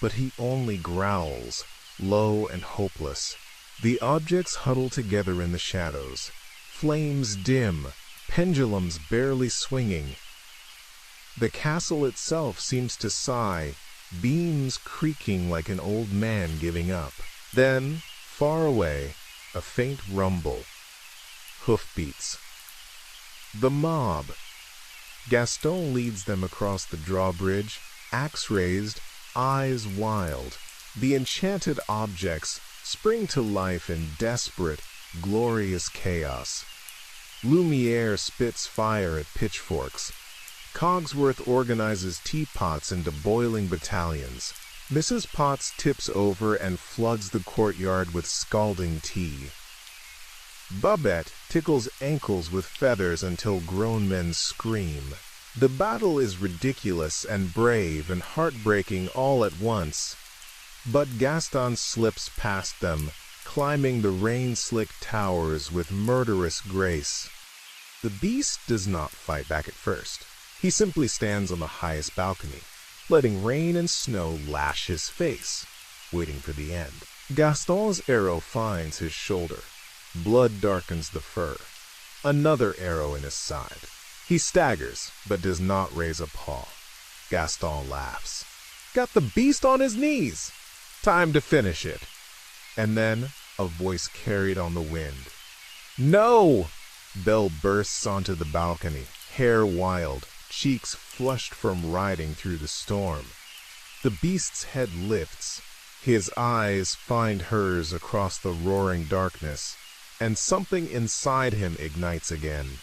but he only growls, low and hopeless. The objects huddle together in the shadows. Flames dim, pendulums barely swinging. The castle itself seems to sigh, beams creaking like an old man giving up. Then, far away, a faint rumble. Hoofbeats. The mob. Gaston leads them across the drawbridge, axe raised, eyes wild. The enchanted objects spring to life in desperate, glorious chaos. Lumiere spits fire at pitchforks. Cogsworth organizes teapots into boiling battalions. Mrs. Potts tips over and floods the courtyard with scalding tea. Babette tickles ankles with feathers until grown men scream. The battle is ridiculous and brave and heartbreaking all at once. But Gaston slips past them, climbing the rain-slicked towers with murderous grace. The beast does not fight back at first. He simply stands on the highest balcony, letting rain and snow lash his face, waiting for the end. Gaston's arrow finds his shoulder. Blood darkens the fur. Another arrow in his side. He staggers, but does not raise a paw. Gaston laughs. Got the beast on his knees! Time to finish it. And then, a voice carried on the wind. No! Belle bursts onto the balcony, hair wild, cheeks flushed from riding through the storm. The beast's head lifts. His eyes find hers across the roaring darkness, and something inside him ignites again.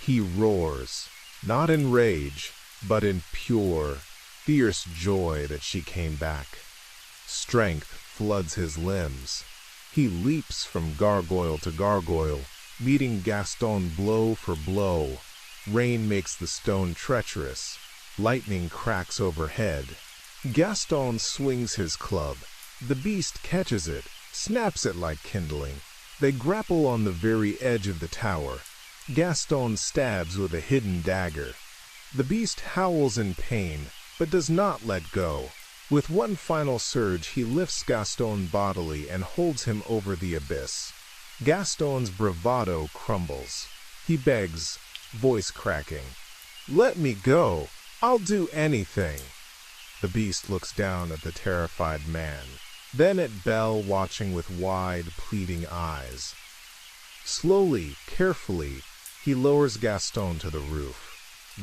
He roars, not in rage, but in pure, fierce joy that she came back. Strength floods his limbs. He leaps from gargoyle to gargoyle, meeting Gaston blow for blow. Rain makes the stone treacherous. Lightning cracks overhead. Gaston swings his club. The beast catches it, snaps it like kindling. They grapple on the very edge of the tower. Gaston stabs with a hidden dagger. The beast howls in pain, but does not let go. With one final surge, he lifts Gaston bodily and holds him over the abyss. Gaston's bravado crumbles. He begs, voice cracking, "Let me go! I'll do anything!" The beast looks down at the terrified man, then at Belle watching with wide, pleading eyes. Slowly, carefully, he lowers Gaston to the roof.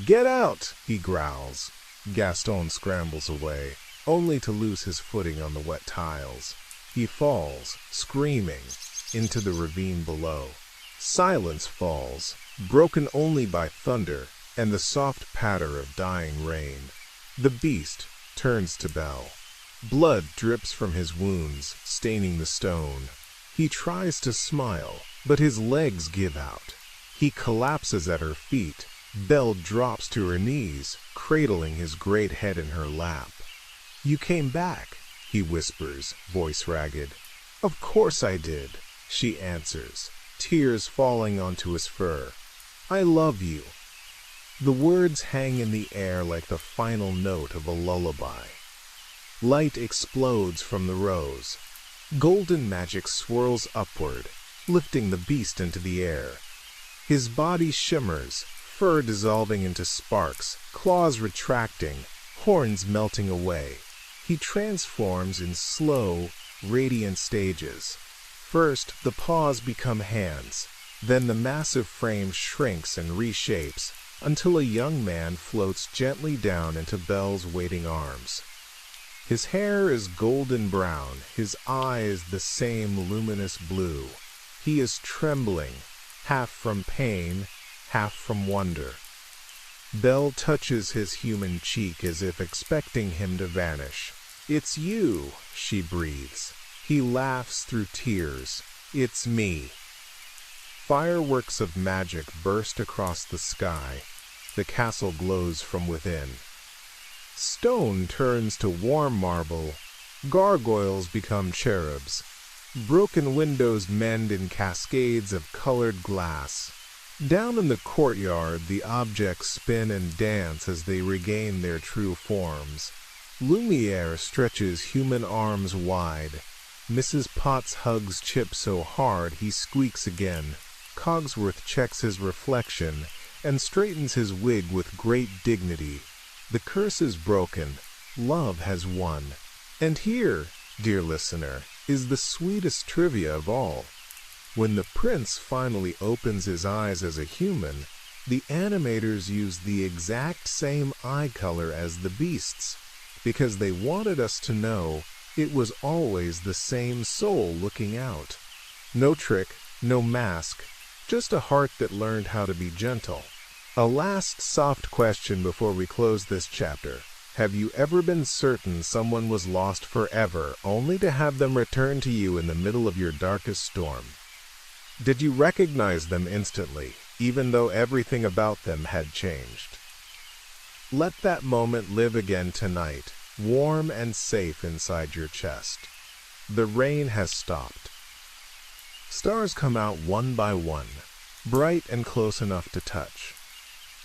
"Get out!" he growls. Gaston scrambles away, only to lose his footing on the wet tiles. He falls, screaming, into the ravine below. Silence falls, broken only by thunder and the soft patter of dying rain. The beast turns to Belle. Blood drips from his wounds, staining the stone. He tries to smile, but his legs give out. He collapses at her feet. Belle drops to her knees, cradling his great head in her lap. "You came back," he whispers, voice ragged. "Of course I did," she answers, tears falling onto his fur. "I love you." The words hang in the air like the final note of a lullaby. Light explodes from the rose. Golden magic swirls upward, lifting the beast into the air. His body shimmers, fur dissolving into sparks, claws retracting, horns melting away. He transforms in slow, radiant stages. First, the paws become hands. Then the massive frame shrinks and reshapes until a young man floats gently down into Belle's waiting arms. His hair is golden brown, his eyes the same luminous blue. He is trembling, half from pain, half from wonder. Belle touches his human cheek as if expecting him to vanish. "It's you," she breathes. He laughs through tears. "It's me." Fireworks of magic burst across the sky. The castle glows from within. Stone turns to warm marble. Gargoyles become cherubs. Broken windows mend in cascades of colored glass. Down in the courtyard, the objects spin and dance as they regain their true forms. Lumiere stretches human arms wide. Mrs. Potts hugs Chip so hard he squeaks again. Cogsworth checks his reflection and straightens his wig with great dignity. The curse is broken. Love has won. And here, dear listener, is the sweetest trivia of all. When the prince finally opens his eyes as a human, the animators used the exact same eye color as the beast's, because they wanted us to know it was always the same soul looking out. No trick, no mask, just a heart that learned how to be gentle. A last soft question before we close this chapter. Have you ever been certain someone was lost forever, only to have them return to you in the middle of your darkest storm? Did you recognize them instantly, even though everything about them had changed? Let that moment live again tonight, warm and safe inside your chest. The rain has stopped. Stars come out one by one, bright and close enough to touch.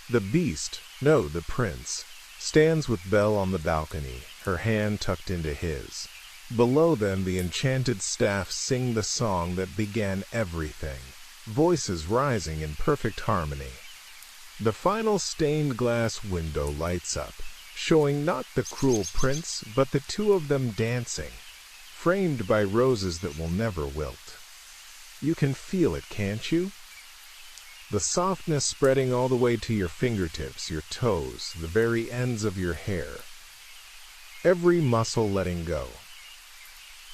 The beast, no, the prince, stands with Belle on the balcony, her hand tucked into his. Below them, the enchanted staff sing the song that began everything, voices rising in perfect harmony. The final stained glass window lights up, showing not the cruel prince, but the two of them dancing, framed by roses that will never wilt. You can feel it, can't you? The softness spreading all the way to your fingertips, your toes, the very ends of your hair. Every muscle letting go.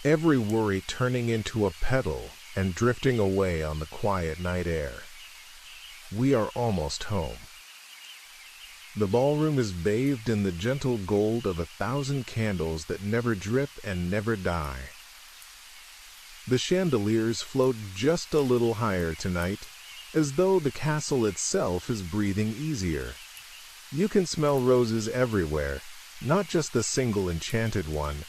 Every worry turning into a petal and drifting away on the quiet night air. We are almost home. The ballroom is bathed in the gentle gold of 1,000 candles that never drip and never die. The chandeliers float just a little higher tonight, as though the castle itself is breathing easier. You can smell roses everywhere, not just the single enchanted one,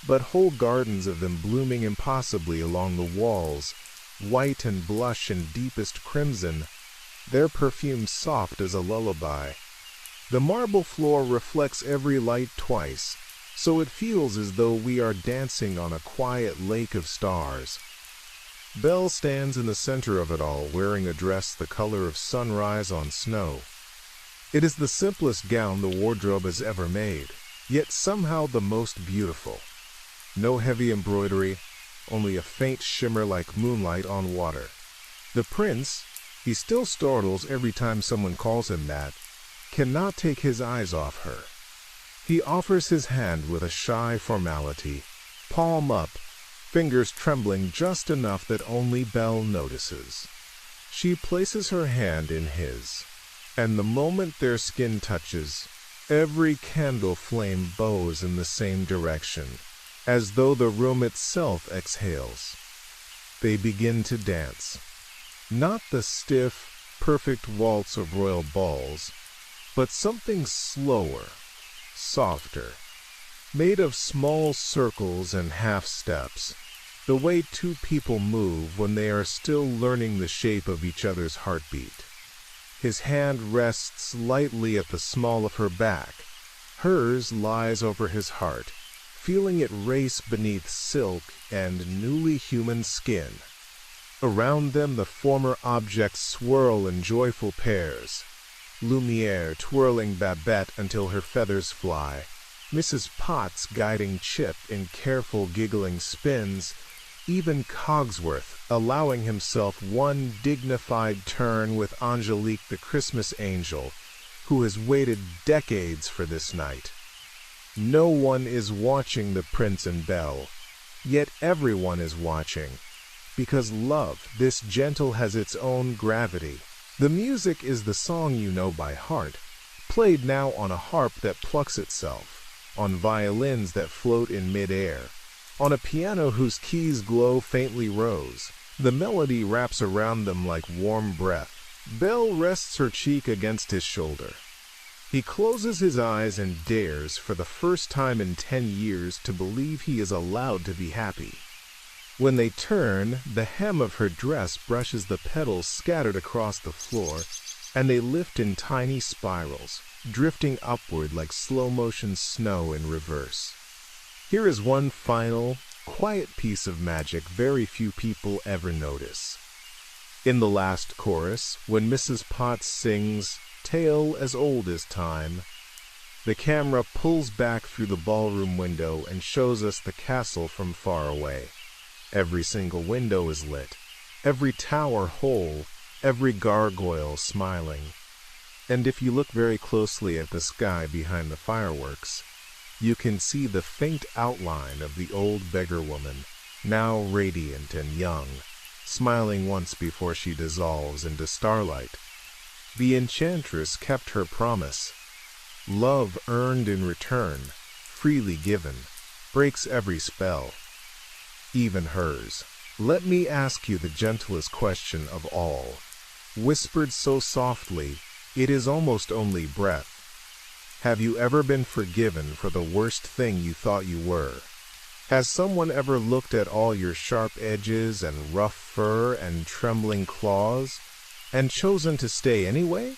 but whole gardens of them blooming impossibly along the walls, white and blush in deepest crimson, their perfume soft as a lullaby. The marble floor reflects every light twice, so it feels as though we are dancing on a quiet lake of stars. Belle stands in the center of it all, wearing a dress the color of sunrise on snow. It is the simplest gown the wardrobe has ever made, yet somehow the most beautiful. No heavy embroidery, only a faint shimmer like moonlight on water. The prince, he still startles every time someone calls him that, cannot take his eyes off her. He offers his hand with a shy formality, palm up, fingers trembling just enough that only Belle notices. She places her hand in his, and the moment their skin touches, every candle flame bows in the same direction, as though the room itself exhales. They begin to dance. Not the stiff, perfect waltz of royal balls, but something slower, softer, made of small circles and half-steps, the way two people move when they are still learning the shape of each other's heartbeat. His hand rests lightly at the small of her back. Hers lies over his heart, feeling it race beneath silk and newly human skin. Around them the former objects swirl in joyful pairs. Lumiere twirling Babette until her feathers fly, Mrs. Potts guiding Chip in careful giggling spins, even Cogsworth allowing himself one dignified turn with Angelique the Christmas angel, who has waited decades for this night. No one is watching the prince and Belle, yet everyone is watching, because love, this gentle, has its own gravity. The music is the song you know by heart, played now on a harp that plucks itself, on violins that float in mid-air, on a piano whose keys glow faintly rose. The melody wraps around them like warm breath. Belle rests her cheek against his shoulder. He closes his eyes and dares, for the first time in 10 years, to believe he is allowed to be happy. When they turn, the hem of her dress brushes the petals scattered across the floor, and they lift in tiny spirals, drifting upward like slow-motion snow in reverse. Here is one final, quiet piece of magic very few people ever notice. In the last chorus, when Mrs. Potts sings, "Tale as old as time," the camera pulls back through the ballroom window and shows us the castle from far away. Every single window is lit, every tower whole, every gargoyle smiling. And if you look very closely at the sky behind the fireworks, you can see the faint outline of the old beggar woman, now radiant and young, smiling once before she dissolves into starlight. The enchantress kept her promise. Love earned in return, freely given, breaks every spell, even hers. Let me ask you the gentlest question of all, whispered so softly, it is almost only breath. Have you ever been forgiven for the worst thing you thought you were? Has someone ever looked at all your sharp edges and rough fur and trembling claws, and chosen to stay anyway?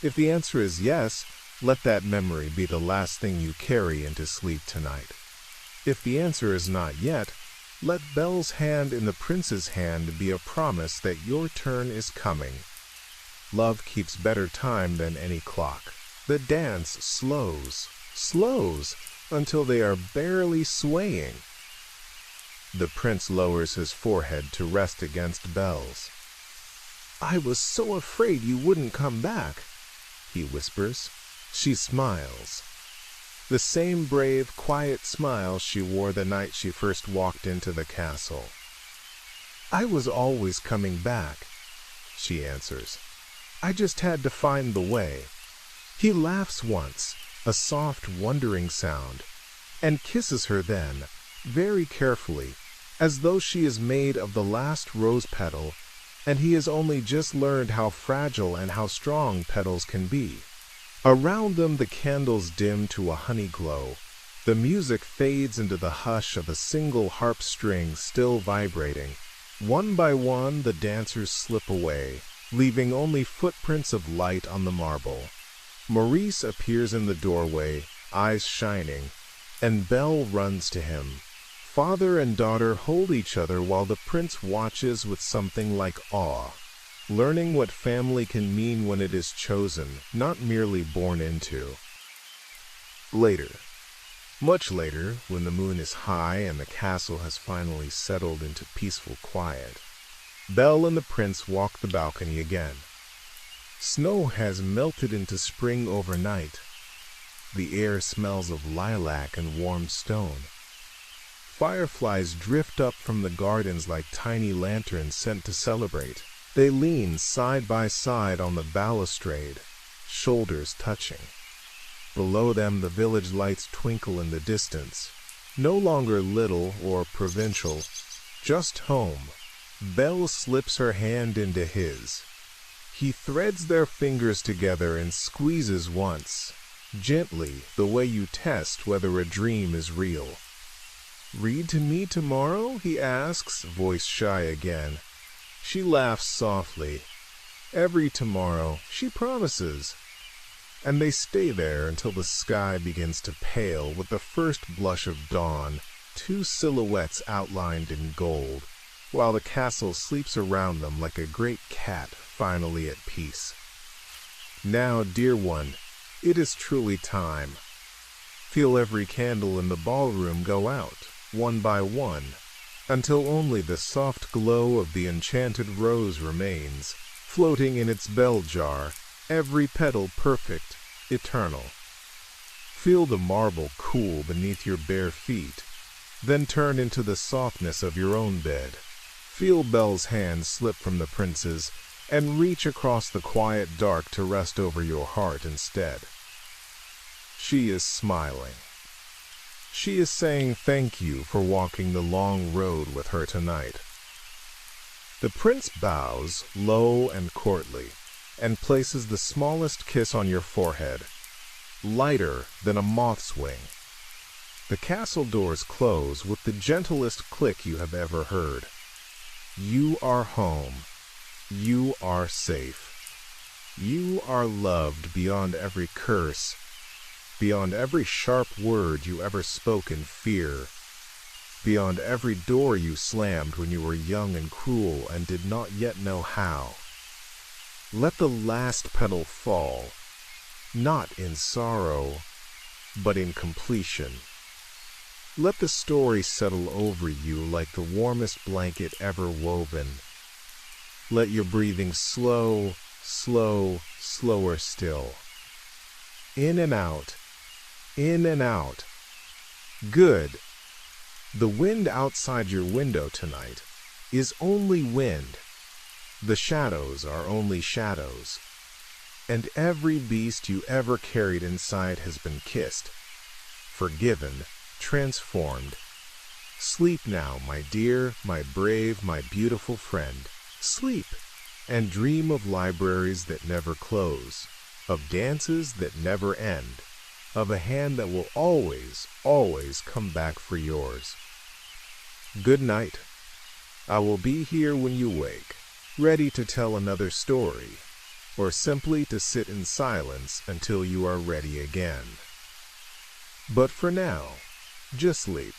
If the answer is yes, let that memory be the last thing you carry into sleep tonight. If the answer is not yet, let Belle's hand in the prince's hand be a promise that your turn is coming. Love keeps better time than any clock. The dance slows, until they are barely swaying. The prince lowers his forehead to rest against Belle's. "I was so afraid you wouldn't come back," he whispers. She smiles. The same brave, quiet smile she wore the night she first walked into the castle. "I was always coming back," she answers. "I just had to find the way." He laughs once, a soft, wondering sound, and kisses her then, very carefully, as though she is made of the last rose petal, and he has only just learned how fragile and how strong petals can be. Around them the candles dim to a honey glow. The music fades into the hush of a single harp string still vibrating. One by one the dancers slip away, leaving only footprints of light on the marble. Maurice appears in the doorway, eyes shining, and Belle runs to him. Father and daughter hold each other while the prince watches with something like awe, learning what family can mean when it is chosen, not merely born into. Later. Much later, when the moon is high and the castle has finally settled into peaceful quiet, Belle and the prince walk the balcony again. Snow has melted into spring overnight. The air smells of lilac and warm stone. Fireflies drift up from the gardens like tiny lanterns sent to celebrate. They lean side by side on the balustrade, shoulders touching. Below them the village lights twinkle in the distance, no longer little or provincial, just home. Belle slips her hand into his. He threads their fingers together and squeezes once, gently, the way you test whether a dream is real. "Read to me tomorrow?" he asks, voice shy again. She laughs softly. Every tomorrow, she promises. And they stay there until the sky begins to pale with the first blush of dawn, two silhouettes outlined in gold, while the castle sleeps around them like a great cat finally at peace. Now, dear one, it is truly time. Feel every candle in the ballroom go out, one by one, until only the soft glow of the enchanted rose remains, floating in its bell jar, every petal perfect, eternal. Feel the marble cool beneath your bare feet, then turn into the softness of your own bed. Feel Belle's hand slip from the prince's, and reach across the quiet dark to rest over your heart instead. She is smiling. She is saying thank you for walking the long road with her tonight. The prince bows, low and courtly, and places the smallest kiss on your forehead, lighter than a moth's wing. The castle doors close with the gentlest click you have ever heard. You are home. You are safe. You are loved beyond every curse, beyond every sharp word you ever spoke in fear, beyond every door you slammed when you were young and cruel and did not yet know how. Let the last petal fall, not in sorrow, but in completion. Let the story settle over you like the warmest blanket ever woven. Let your breathing slow, slower still. In and out, in and out. Good. The wind outside your window tonight is only wind. The shadows are only shadows. And every beast you ever carried inside has been kissed, forgiven, transformed. Sleep now, my dear, my brave, my beautiful friend. Sleep, and dream of libraries that never close, of dances that never end, of a hand that will always, always come back for yours. Good night. I will be here when you wake, ready to tell another story, or simply to sit in silence until you are ready again. But for now, just sleep.